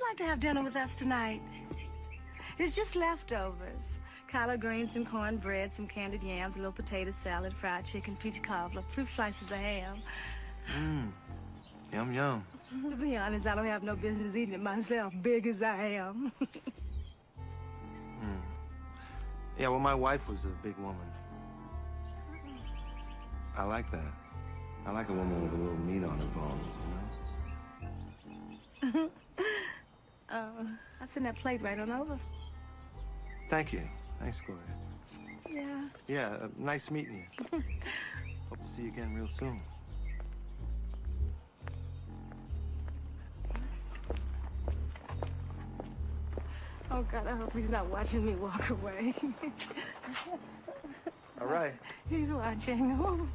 like to have dinner with us tonight? It's just leftovers. Collard greens and cornbread, some candied yams, a little potato salad, fried chicken, peach cobbler, fruit slices of ham. Yum, yum. To be honest, I don't have no business eating it myself, big as I am. Yeah, well, my wife was a big woman. I like that. I like a woman with a little meat on her bones, I'll send that plate right on over. Thank you. Thanks, Gloria. Yeah. Yeah, nice meeting you. Hope to see you again real soon. Oh, God, I hope he's not watching me walk away. All right. He's watching.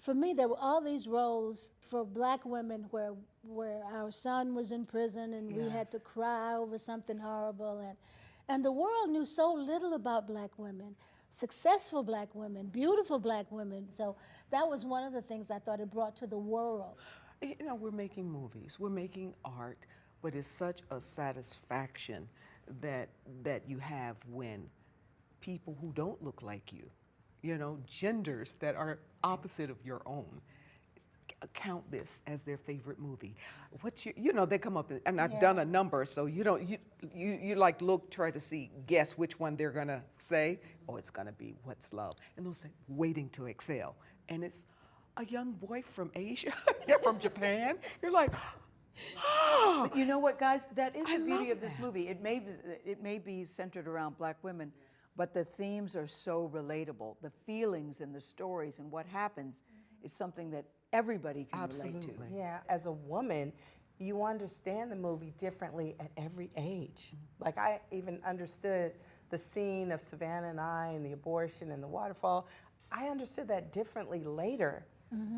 For me, there were all these roles for black women where our son was in prison and we had to cry over something horrible. And the world knew so little about black women, successful black women, beautiful black women. So that was one of the things I thought it brought to the world. You know, we're making movies, we're making art, but it's such a satisfaction that you have when people who don't look like you know, genders that are opposite of your own, count this as their favorite movie. What's you know, they come up and I've done a number, so you don't, you like try to guess which one they're gonna say. Oh, it's gonna be What's Love? And they'll say Waiting to Exhale. And it's a young boy from Asia, from Japan. You're like, oh. But you know what, guys? That is the beauty of this movie. It may be centered around black women, but the themes are so relatable. The feelings and the stories and what happens is something that everybody can relate to. Yeah, as a woman, you understand the movie differently at every age. Like, I even understood the scene of Savannah and I and the abortion and the waterfall. I understood that differently later.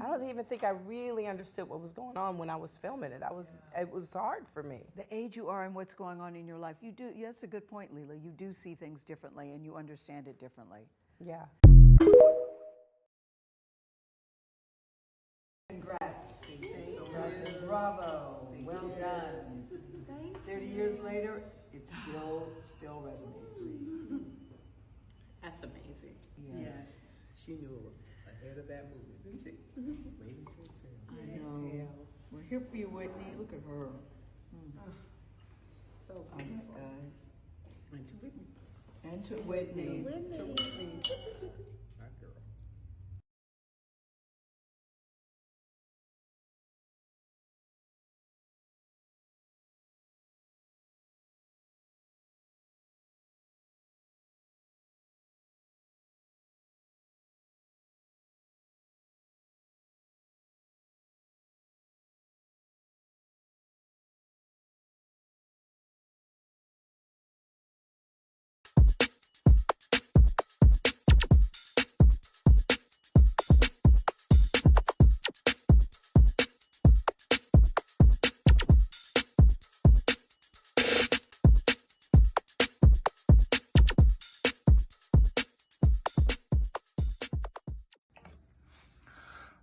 I don't even think I really understood what was going on when I was filming it. It was hard for me. The age you are and what's going on in your life, you do. Yeah, that's a good point, Leela. You do see things differently and you understand it differently. Yeah. Congrats. Congrats. Bravo. Well done. 30 years later, it still resonates. That's amazing. Yes. She knew ahead of that movie, didn't she? Waiting to Exhale. I know. We're here for you, Whitney. Look at her. So All right, guys. And to Whitney. And to Whitney. To Whitney. Our girl.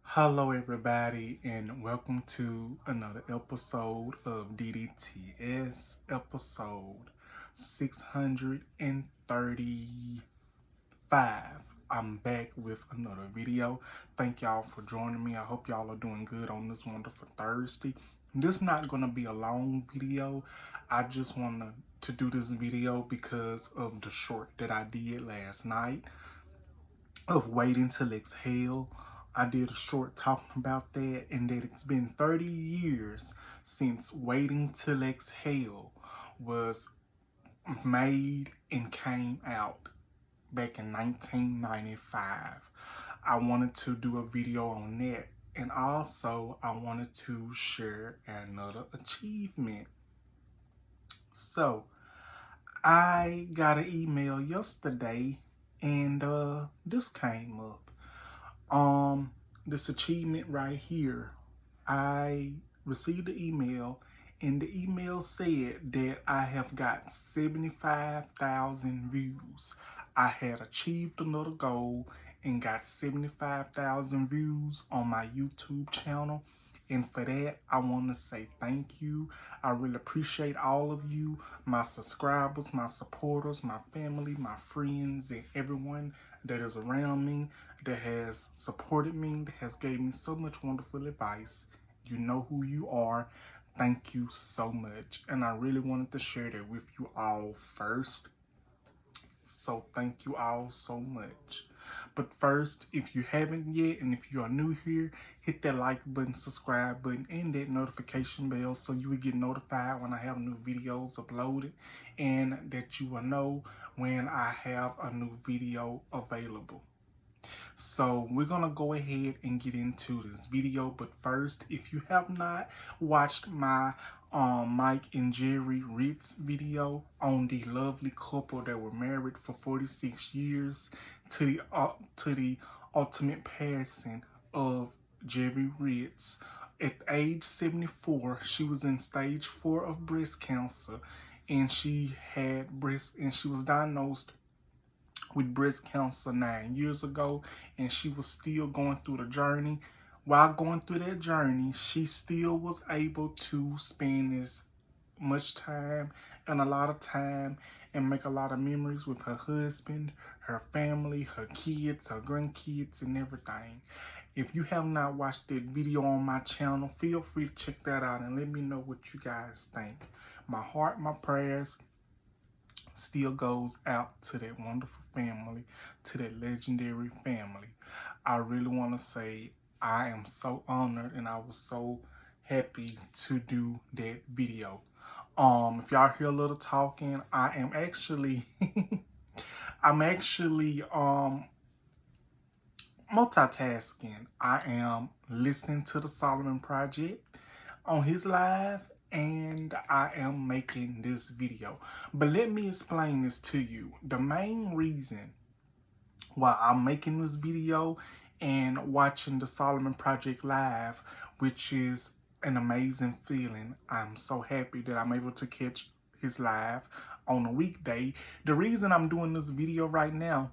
Hello everybody and welcome to another episode of DDTS, episode 635. I'm back with another video. Thank y'all for joining me. I hope y'all are doing good on this wonderful Thursday. This is not going to be a long video. I just wanted to do this video because of the short that I did last night of Waiting Till Exhale. I did a short talking about that and that it's been 30 years since Waiting Till Exhale was made and came out back in 1995. I wanted to do a video on that, and also I wanted to share another achievement. So I got an email yesterday and this came up. This achievement right here, I received an email and the email said that I have got 75,000 views. I had achieved another goal and got 75,000 views on my YouTube channel. And for that, I want to say thank you. I really appreciate all of you, my subscribers, my supporters, my family, my friends, and everyone that is around me, that has supported me, that has gave me so much wonderful advice. You know who you are. Thank you so much. And I really wanted to share that with you all first. So thank you all so much. But first, if you haven't yet, and if you are new here, hit that like button, subscribe button, and that notification bell so you will get notified when I have new videos uploaded, and that you will know when I have a new video available. So we're gonna go ahead and get into this video, but first, if you have not watched my Mike and Jerry Ritz video on the lovely couple that were married for 46 years to the ultimate passing of Jerry Ritz at age 74, she was in stage 4 of breast cancer, and she was diagnosed with breast cancer 9 years ago, and she was still going through the journey. While going through that journey, she still was able to spend as much time and a lot of time and make a lot of memories with her husband, her family, her kids, her grandkids, and everything. If you have not watched that video on my channel, feel free to check that out and let me know what you guys think. My heart, my prayers still goes out to that wonderful family, to that legendary family. I really want to say I am so honored and I was so happy to do that video. If y'all hear a little talking, I am actually multitasking. I am listening to the Solomon Project on his live, and I am making this video. But let me explain this to you. The main reason why I'm making this video and watching the Solomon Project live, which is an amazing feeling. I'm so happy that I'm able to catch his live on a weekday. The reason I'm doing this video right now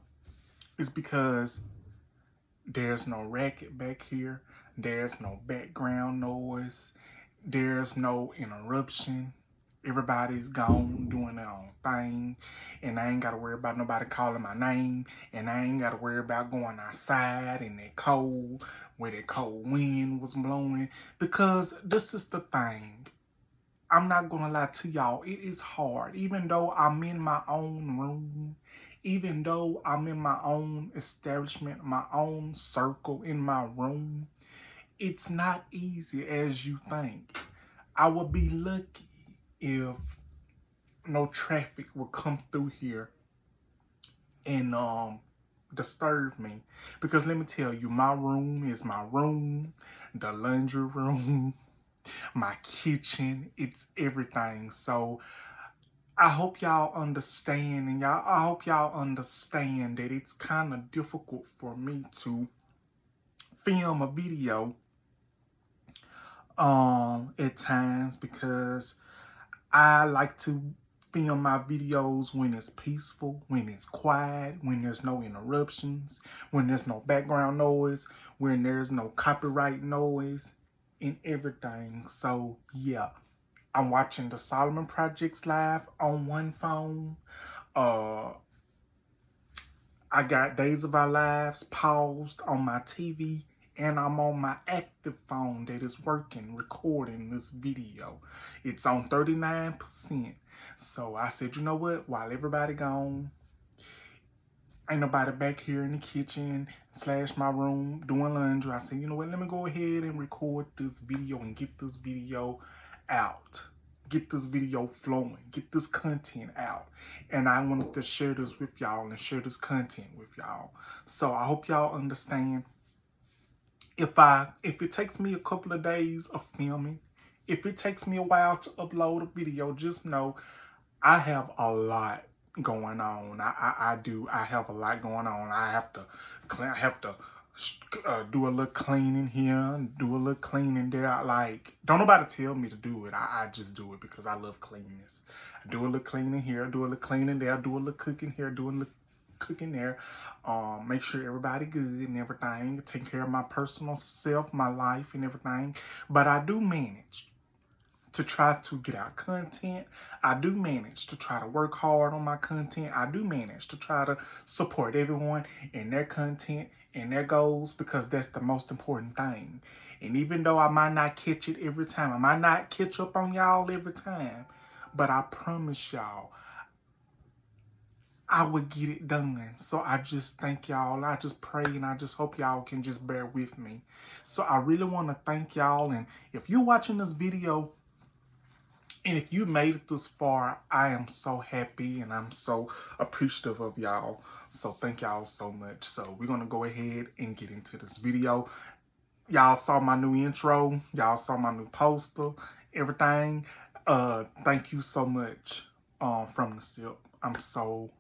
is because there's no racket back here. There's no background noise. There's no interruption. Everybody's gone doing their own thing, and I ain't got to worry about nobody calling my name, and I ain't got to worry about going outside in that cold, where that cold wind was blowing, because this is the thing. I'm not going to lie to y'all. It is hard. Even though I'm in my own room, even though I'm in my own establishment, my own circle in my room, it's not easy as you think. I would be lucky if no traffic would come through here and disturb me. Because let me tell you, my room is my room, the laundry room, my kitchen, it's everything. So I hope y'all understand, and I hope y'all understand that it's kind of difficult for me to film a video at times, because I like to film my videos when it's peaceful, when it's quiet, when there's no interruptions, when there's no background noise, when there's no copyright noise and everything. So yeah, I'm watching the Solomon Projects live on one phone. I got Days of Our Lives paused on my TV, and I'm on my active phone that is working, recording this video. It's on 39%. So I said, you know what? While everybody gone, ain't nobody back here in the kitchen / my room doing laundry. I said, you know what? Let me go ahead and record this video and get this video out. Get this video flowing. Get this content out. And I wanted to share this with y'all and share this content with y'all. So I hope y'all understand. If it takes me a couple of days of filming, if it takes me a while to upload a video, just know I have a lot going on. I have a lot going on. I have to do a little cleaning here, do a little cleaning there. Like, don't nobody tell me to do it. I just do it because I love cleanliness. I do a little cleaning here, do a little cleaning there, do a little cooking here, do a little cooking there. Make sure everybody good and everything. Take care of my personal self, my life and everything. But I do manage to try to get out content. I do manage to try to work hard on my content. I do manage to try to support everyone in their content and their goals, because that's the most important thing. And even though I might not catch it every time, I might not catch up on y'all every time, but I promise y'all, I would get it done. So I just thank y'all. I just pray and I just hope y'all can just bear with me. So I really want to thank y'all. And if you're watching this video and if you made it this far, I am so happy and I'm so appreciative of y'all. So thank y'all so much. So we're going to go ahead and get into this video. Y'all saw my new intro. Y'all saw my new poster, everything. Thank you so much from the SIP. I'm so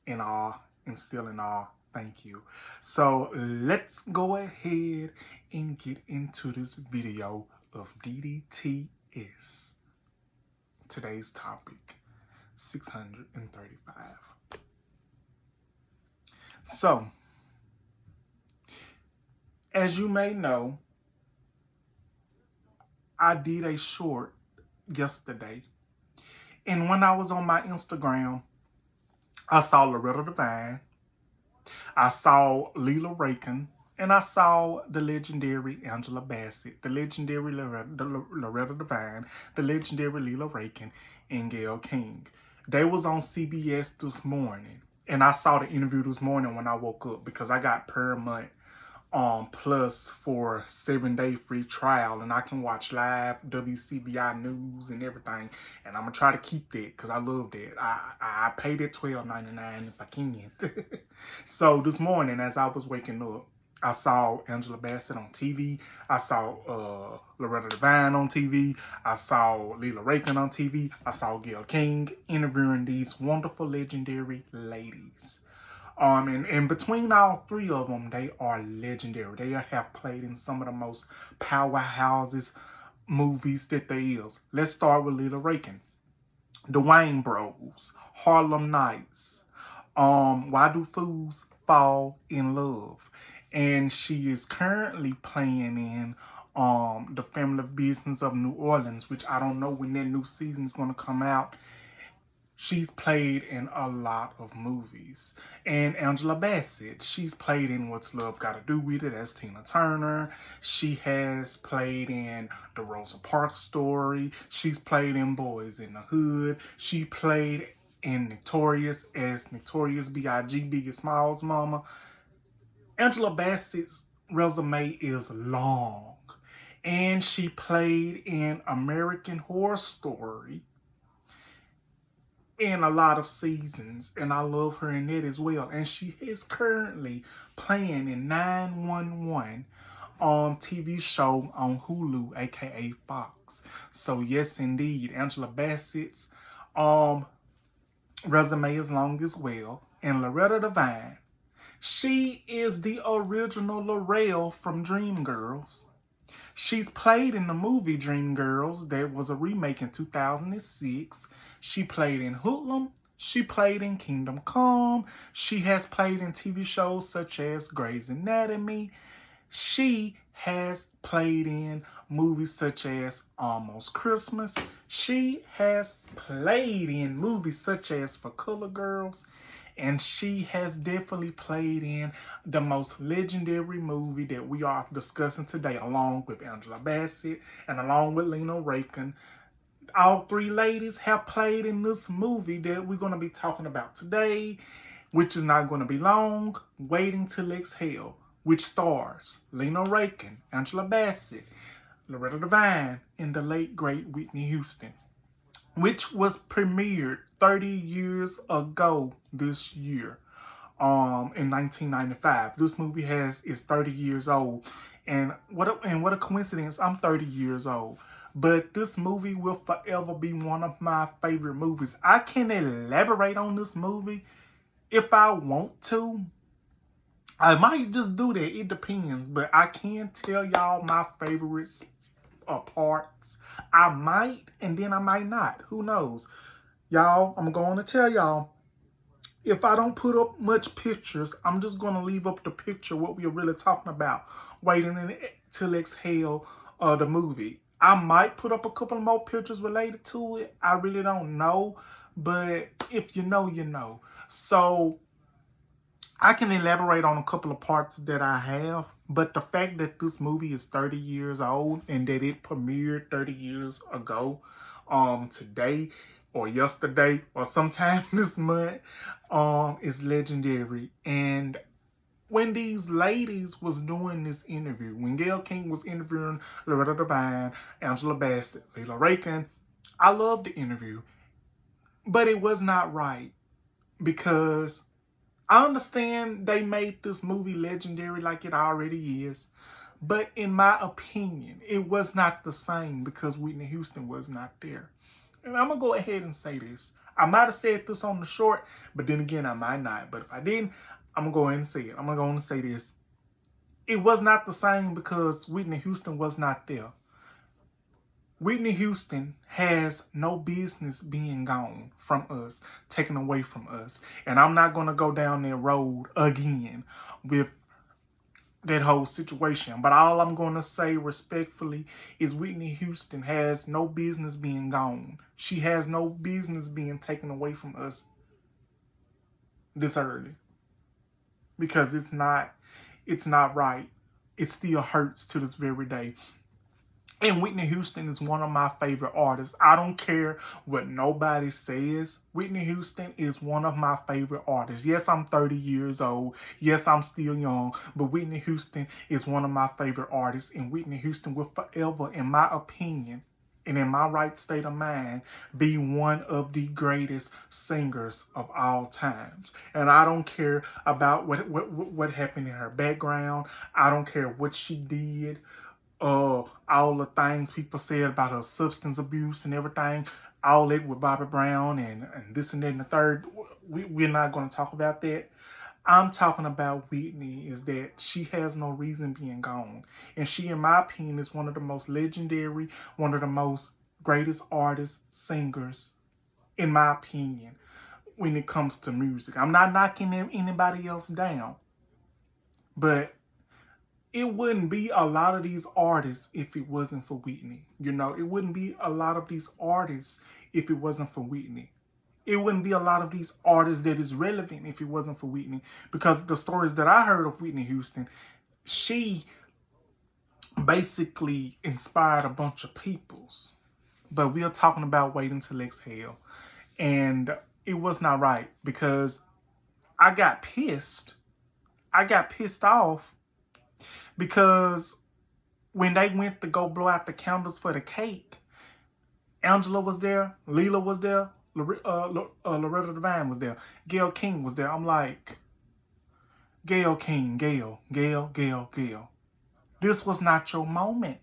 in awe and still in awe. Thank you. So let's go ahead and get into this video of DDTS. Today's topic, 635. So, as you may know, I did a short yesterday. And when I was on my Instagram, I saw Loretta Devine, I saw Lila Rakin, and I saw the legendary Angela Bassett, the legendary Loretta Devine, the legendary Lila Rakin, and Gayle King. They was on CBS this morning. And I saw the interview this morning when I woke up, because I got Paramount Plus for 7-day free trial, and I can watch live WCBI news and everything, and I'm gonna try to keep that because I love that. I paid it $12.99 if I can. So this morning, as I was waking up, I saw Angela Bassett on TV. I saw Loretta Devine on TV. I saw Lila Rakin on TV. I saw Gayle King interviewing these wonderful, legendary ladies. And between all three of them, they are legendary. They have played in some of the most powerhouses movies that there is. Let's start with Lila Rakin. The Wayne Bros, Harlem Nights, Why Do Fools Fall in Love? And she is currently playing in The Family Business of New Orleans, which I don't know when that new season is going to come out. She's played in a lot of movies. And Angela Bassett, she's played in What's Love Got to Do With It as Tina Turner. She has played in The Rosa Parks Story. She's played in Boys in the Hood. She played in Notorious as Notorious B.I.G. Biggie Smalls' mama. Angela Bassett's resume is long. And she played in American Horror Story in a lot of seasons, and I love her in that as well. And she is currently playing in 911 TV show on Hulu, aka Fox. So yes, indeed, Angela Bassett's resume is long as well. And Loretta Devine, she is the original Laurel from Dreamgirls. She's played in the movie Dreamgirls that was a remake in 2006. She played in Hoodlum. She played in Kingdom Come. She has played in TV shows such as Grey's Anatomy. She has played in movies such as Almost Christmas. She has played in movies such as For Color Girls. And she has definitely played in the most legendary movie that we are discussing today, along with Angela Bassett and along with Lila Rakin. All three ladies have played in this movie that we're going to be talking about today, which is not going to be long, Waiting Till Exhale, which stars Lila Rakin, Angela Bassett, Loretta Devine, and the late, great Whitney Houston, which was premiered 30 years ago this year, in 1995. This movie is 30 years old, and what a coincidence! I'm 30 years old, but this movie will forever be one of my favorite movies. I can elaborate on this movie if I want to. I might just do that. It depends, but I can tell y'all my favorites parts. I might, and then I might not. Who knows? Y'all, I'm going to tell y'all, if I don't put up much pictures, I'm just going to leave up the picture what we're really talking about. Waiting Till Exhale, the movie. I might put up a couple more pictures related to it. I really don't know. But if you know, you know. So I can elaborate on a couple of parts that I have. But the fact that this movie is 30 years old and that it premiered 30 years ago, today or yesterday or sometime this month, is legendary. And when these ladies was doing this interview, when Gayle King was interviewing Loretta Devine, Angela Bassett, Leila Rakin, I loved the interview. But it was not right, because I understand they made this movie legendary like it already is. But in my opinion, it was not the same because Whitney Houston was not there. And I'm going to go ahead and say this. I might have said this on the short, but then again, I might not. But if I didn't, I'm going to go ahead and say it. I'm going to go ahead and say this. It was not the same because Whitney Houston was not there. Whitney Houston has no business being gone from us, taken away from us. And I'm not going to go down that road again with that whole situation. But all I'm going to say respectfully is Whitney Houston has no business being gone. She has no business being taken away from us this early. Because it's not right. It still hurts to this very day. And Whitney Houston is one of my favorite artists. I don't care what nobody says. Whitney Houston is one of my favorite artists. Yes, I'm 30 years old. Yes, I'm still young. But Whitney Houston is one of my favorite artists. And Whitney Houston will forever, in my opinion, and in my right state of mind, be one of the greatest singers of all times. And I don't care about what happened in her background. I don't care what she did. All the things people said about her substance abuse and everything, all that with Bobby Brown and this and that and the third. We're not going to talk about that. I'm talking about Whitney, is that she has no reason being gone. And she, in my opinion, is one of the most legendary, one of the most greatest artists, singers, in my opinion, when it comes to music. I'm not knocking anybody else down, but it wouldn't be a lot of these artists if it wasn't for Whitney. You know, it wouldn't be a lot of these artists if it wasn't for Whitney. It wouldn't be a lot of these artists that is relevant if it wasn't for Whitney. Because the stories that I heard of Whitney Houston, she basically inspired a bunch of peoples. But we are talking about Waiting Till Exhale. And it was not right, because I got pissed. I got pissed off because when they went to go blow out the candles for the cake, Angela was there, Leila was there, Loretta Devine was there, Gayle King was there. I'm like, Gayle King, Gayle. This was not your moment.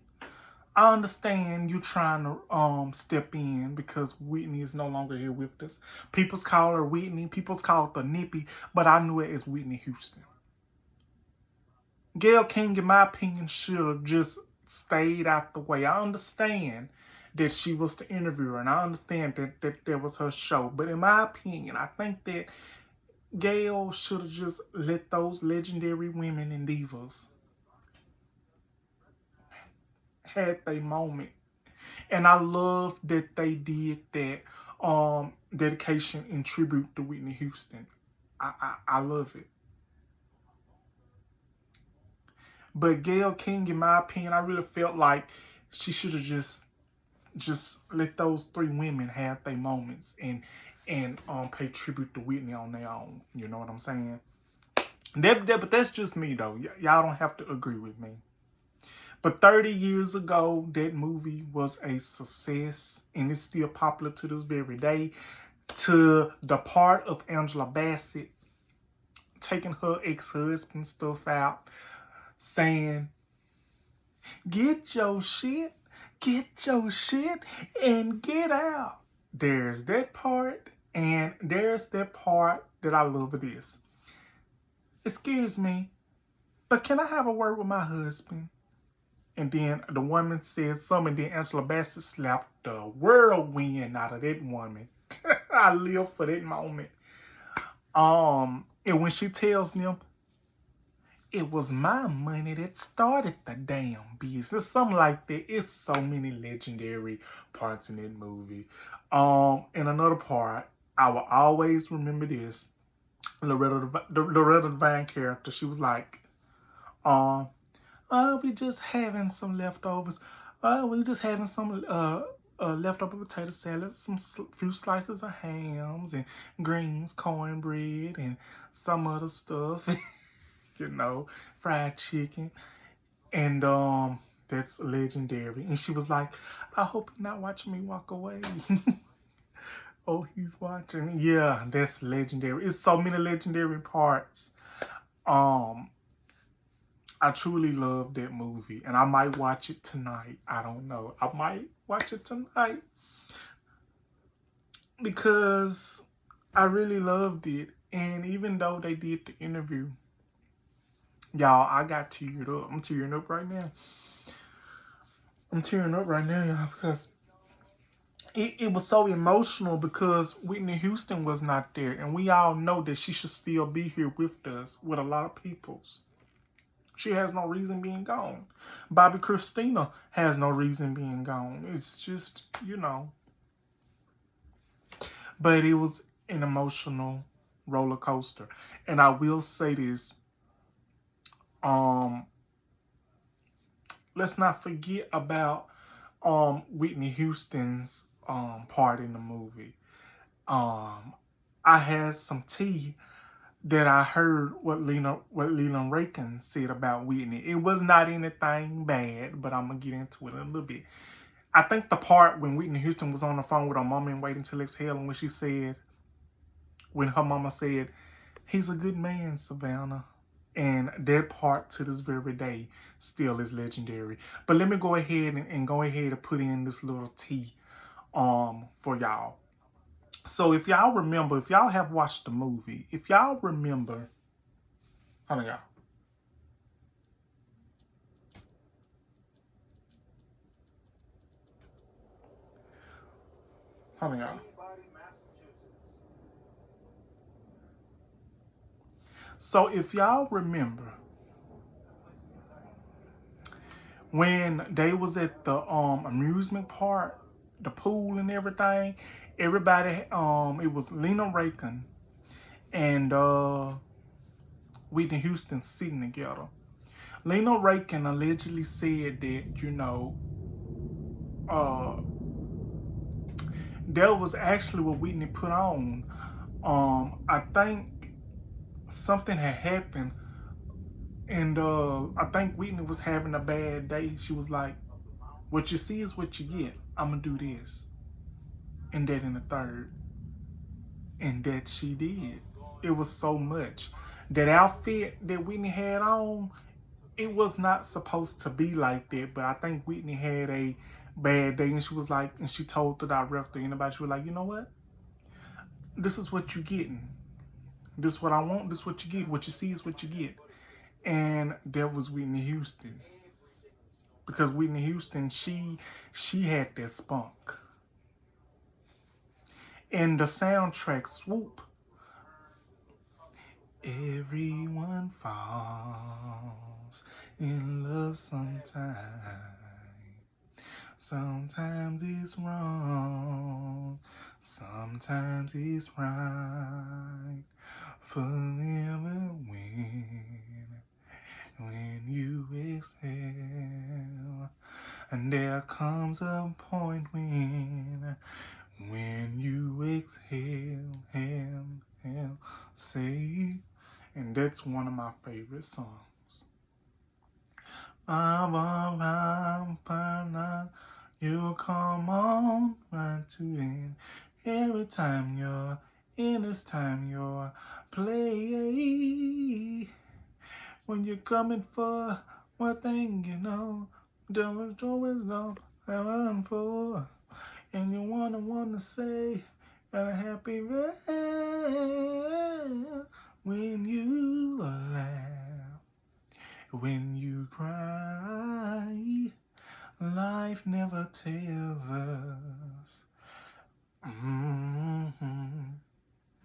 I understand you trying to step in because Whitney is no longer here with us. People's call her Whitney, people's call her Nippy, but I knew it as Whitney Houston. Gayle King, in my opinion, should have just stayed out the way. I understand that she was the interviewer, and I understand that was her show. But in my opinion, I think that Gayle should have just let those legendary women and divas had their moment. And I love that they did that dedication and tribute to Whitney Houston. I love it. But Gayle King, in my opinion, I really felt like she should have just let those three women have their moments and pay tribute to Whitney on their own. You know what I'm saying? But that's just me, though. Y'all don't have to agree with me. But 30 years ago, that movie was a success, and it's still popular to this very day. To the part of Angela Bassett taking her ex-husband stuff out, saying, get your shit, and get out. There's that part, and there's that part that I love of this. Excuse me, but can I have a word with my husband? And then the woman said something, and then Angela Bassett slapped the whirlwind out of that woman. I live for that moment. And when she tells them, it was my money that started the damn business, something like that. It's so many legendary parts in that movie. And another part, I will always remember this. Loretta Devine character, she was like, we just having some leftovers. We just having some leftover potato salad, some few slices of hams and greens, cornbread, and some other stuff. You know, fried chicken. And that's legendary. And she was like, I hope you're not watching me walk away. Oh, he's watching. Yeah, that's legendary. It's so many legendary parts. I truly love that movie, and I might watch it tonight. I don't know. I might watch it tonight because I really loved it. And even though they did the interview, y'all, I got teared up. I'm tearing up right now. Y'all, because it was so emotional because Whitney Houston was not there. And we all know that she should still be here with us, with a lot of peoples. She has no reason being gone. Bobby Christina has no reason being gone. It's just, you know. But it was an emotional roller coaster. And I will say this. Let's not forget about Whitney Houston's part in the movie. I had some tea that I heard what Leland Rakin said about Whitney. It was not anything bad, but I'm gonna get into it in a little bit. I think the part when Whitney Houston was on the phone with her mama and Waiting Till Exhale, and when her mama said, he's a good man, Savannah. And that part to this very day still is legendary. But let me go ahead and put in this little tea for y'all. So if y'all remember, if y'all have watched the movie, if y'all remember, hold on, y'all. Hold on, y'all. So if y'all remember, when they was at the amusement park, the pool and everything, everybody, it was Lena Rakin and Whitney Houston sitting together. Lena Rakin allegedly said that, you know, that was actually what Whitney put on. I think something had happened, and I think Whitney was having a bad day. She was like, what you see is what you get. I'm gonna do this. And that in the third. And that she did. It was so much. That outfit that Whitney had on, it was not supposed to be like that, but I think Whitney had a bad day, and she was like, and she told the director, anybody, she was like, you know what? This is what you're getting. This is what I want, this is what you get. What you see is what you get. And that was Whitney Houston. Because Whitney Houston, she had that spunk. And the soundtrack, Swoop. Everyone falls in love sometime. Sometimes it's wrong. Sometimes it's right. Forever when you exhale. And there comes a point when you exhale, say, and that's one of my favorite songs. You come on right to end. Every time you're in, this time you're play. When you're coming for one thing, you know, don't always know I'm on for. And you wanna say a happy rest when you laugh, when you cry. Life never tells us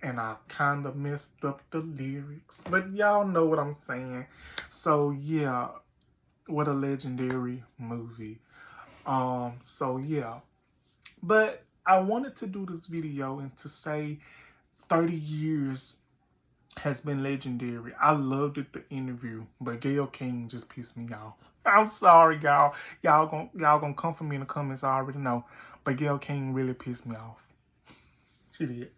and I kind of messed up the lyrics, but y'all know what I'm saying. So yeah, what a legendary movie. So yeah, but I wanted to do this video and to say 30 years has been legendary. I loved it, the interview, but Gayle King just pissed me off. I'm sorry, y'all. Y'all gonna come for me in the comments, I already know. But Gayle King really pissed me off. She did.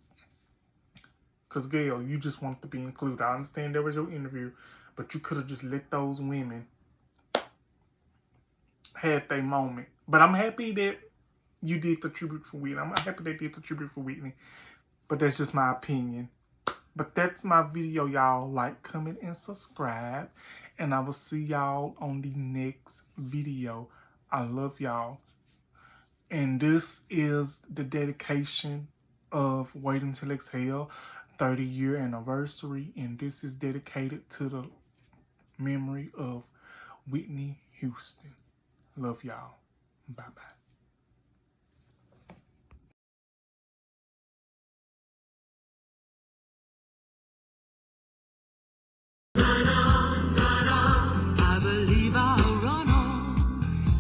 Because Gayle, you just wanted to be included. I understand that was your interview, but you could have just let those women had their moment. But I'm happy that you did the tribute for Whitney. I'm happy they did the tribute for Whitney. But that's just my opinion. But that's my video, y'all. Like, comment, and subscribe. And I will see y'all on the next video. I love y'all. And this is the dedication of Wait Until Exhale 30-year anniversary. And this is dedicated to the memory of Whitney Houston. Love y'all. Bye-bye.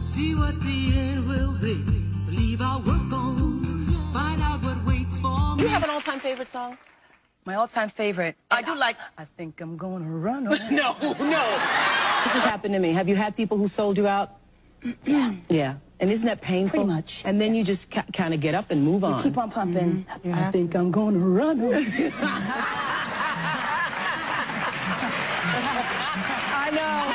See what the end will be. Believe I'll work on. Find out what waits for me. You have an all-time favorite song? My all-time favorite. I do like, I think I'm gonna run on. No. This has happened to me. Have you had people who sold you out? Yeah. Yeah. And isn't that painful? Pretty much. And then you just kind of get up and move on. You keep on pumping. I think I'm gonna run on. I know.